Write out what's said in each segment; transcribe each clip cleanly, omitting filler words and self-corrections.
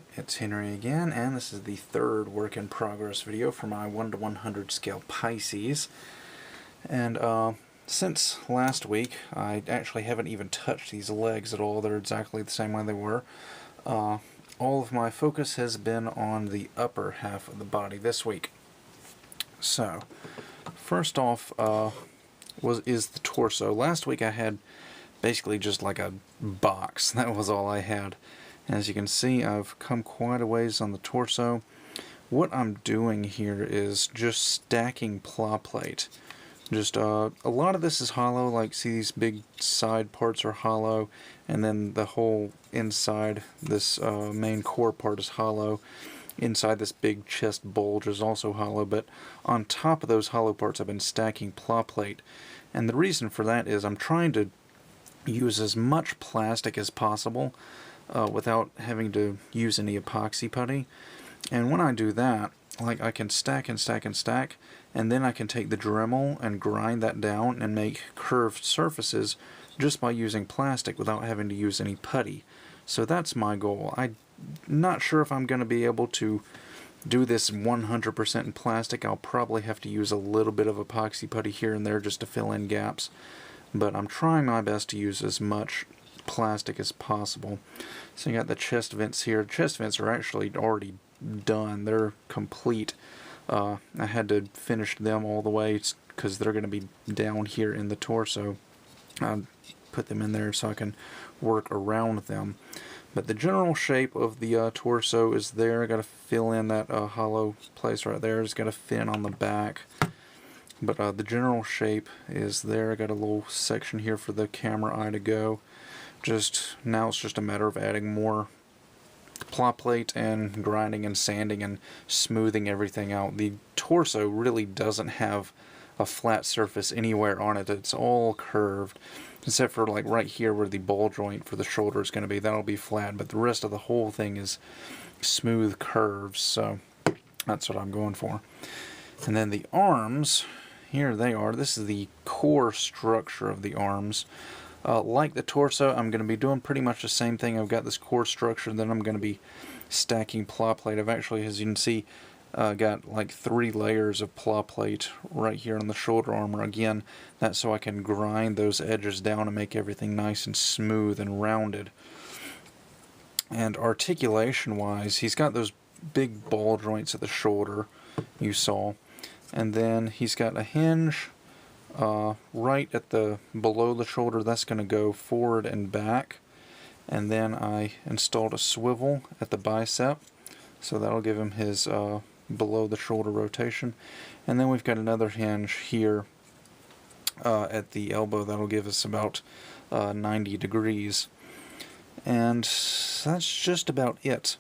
Alright, it's Henry again, and this is the third work in progress video for my 1 to 100 scale Pisces. And since last week, I actually haven't even touched these legs at all. They're exactly the same way they were. All of my focus has been on the upper half of the body this week. So, first off is the torso. Last week I had basically just like a box. That was all I had. As you can see, I've come quite a ways on the torso. What I'm doing here is just stacking pla plate. Just a lot of this is hollow, like see these big side parts are hollow, and then the whole inside, this main core part is hollow. Inside this big chest bulge is also hollow, but on top of those hollow parts I've been stacking pla plate. And the reason for that is I'm trying to use as much plastic as possible without having to use any epoxy putty. And when I do that, like I can stack and stack and stack, and then I can take the Dremel and grind that down and make curved surfaces just by using plastic without having to use any putty. So that's my goal. I'm not sure if I'm going to be able to do this 100% in plastic. I'll probably have to use a little bit of epoxy putty here and there just to fill in gaps. But I'm trying my best to use as much plastic as possible. So you got the chest vents here. Chest vents are actually already done. They're complete. I had to finish them all the way because they're going to be down here in the torso. I put them in there so I can work around them. But the general shape of the torso is there. I got to fill in that hollow place right there. It's got a fin on the back. But the general shape is there. I got a little section here for the camera eye to go. Now it's just a matter of adding more pla plate and grinding and sanding and smoothing everything out. The torso really doesn't have a flat surface anywhere on it. It's all curved, except for like right here where the ball joint for the shoulder is going to be. That'll be flat, but the rest of the whole thing is smooth curves, so that's what I'm going for. And then the arms, here they are. This is the core structure of the arms. Like the torso, I'm going to be doing pretty much the same thing. I've got this core structure, then I'm going to be stacking pla plate. I've actually, as you can see, got like 3 layers of pla plate right here on the shoulder armor. Again, that's so I can grind those edges down and make everything nice and smooth and rounded. And articulation-wise, he's got those big ball joints at the shoulder, you saw. And then he's got a hinge right at the below the shoulder. That's going to go forward and back. And then I installed a swivel at the bicep, so that'll give him his below the shoulder rotation. And then we've got another hinge here at the elbow that'll give us about 90 degrees. And that's just about it.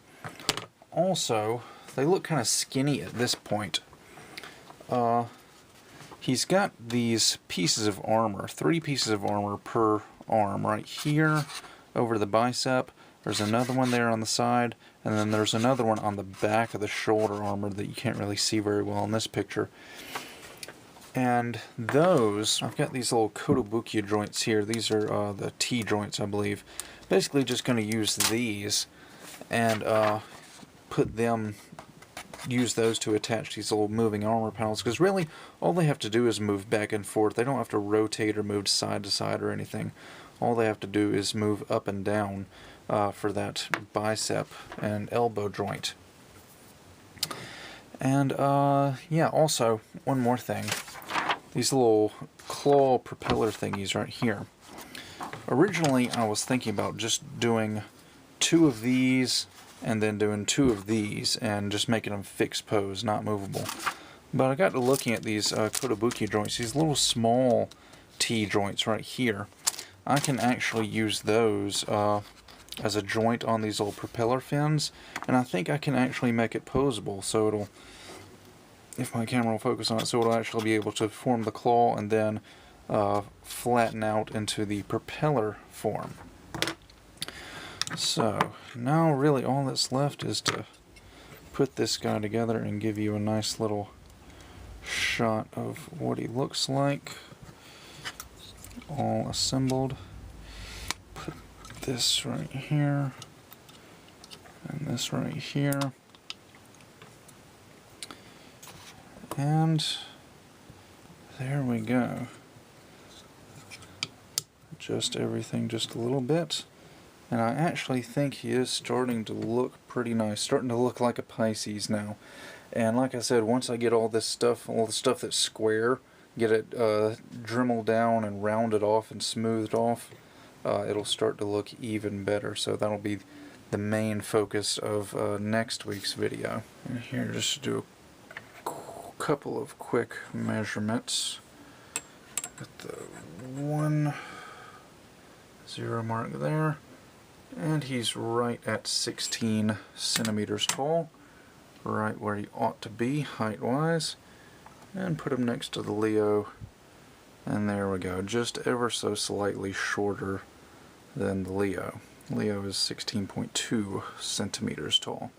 Also, they look kind of skinny at this point. He's got these pieces of armor, 3 pieces of armor per arm, right here over the bicep. There's another one there on the side, and then there's another one on the back of the shoulder armor that you can't really see very well in this picture. And those, I've got these little kotobukiya joints here. These are the T joints, I believe. Basically just going to use these and use those to attach these little moving armor panels, because really all they have to do is move back and forth. They don't have to rotate or move side to side or anything. All they have to do is move up and down for that bicep and elbow joint. And yeah, also one more thing, these little claw propeller thingies right here. Originally I was thinking about just doing 2 of these and then doing 2 of these and just making them fixed pose, not movable. But I got to looking at these kotobukiya joints, these little small T joints right here. I can actually use those as a joint on these little propeller fins, and I think I can actually make it poseable, so it'll, if my camera will focus on it, so it'll actually be able to form the claw and then flatten out into the propeller form. So, now really all that's left is to put this guy together and give you a nice little shot of what he looks like, all assembled. Put this right here, and this right here. And there we go. Adjust everything just a little bit. And I actually think he is starting to look pretty nice. Starting to look like a Pisces now. And like I said, once I get all this stuff, all the stuff that's square, get it dremeled down and rounded off and smoothed off, it'll start to look even better. So that'll be the main focus of next week's video. And here, just to do a couple of quick measurements. Got the 1 0 mark there. And he's right at 16 centimeters tall, right where he ought to be height-wise. And put him next to the Leo, and there we go, just ever so slightly shorter than the Leo. Leo is 16.2 centimeters tall.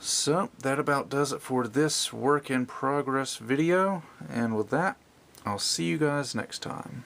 So that about does it for this work in progress video, and with that, I'll see you guys next time.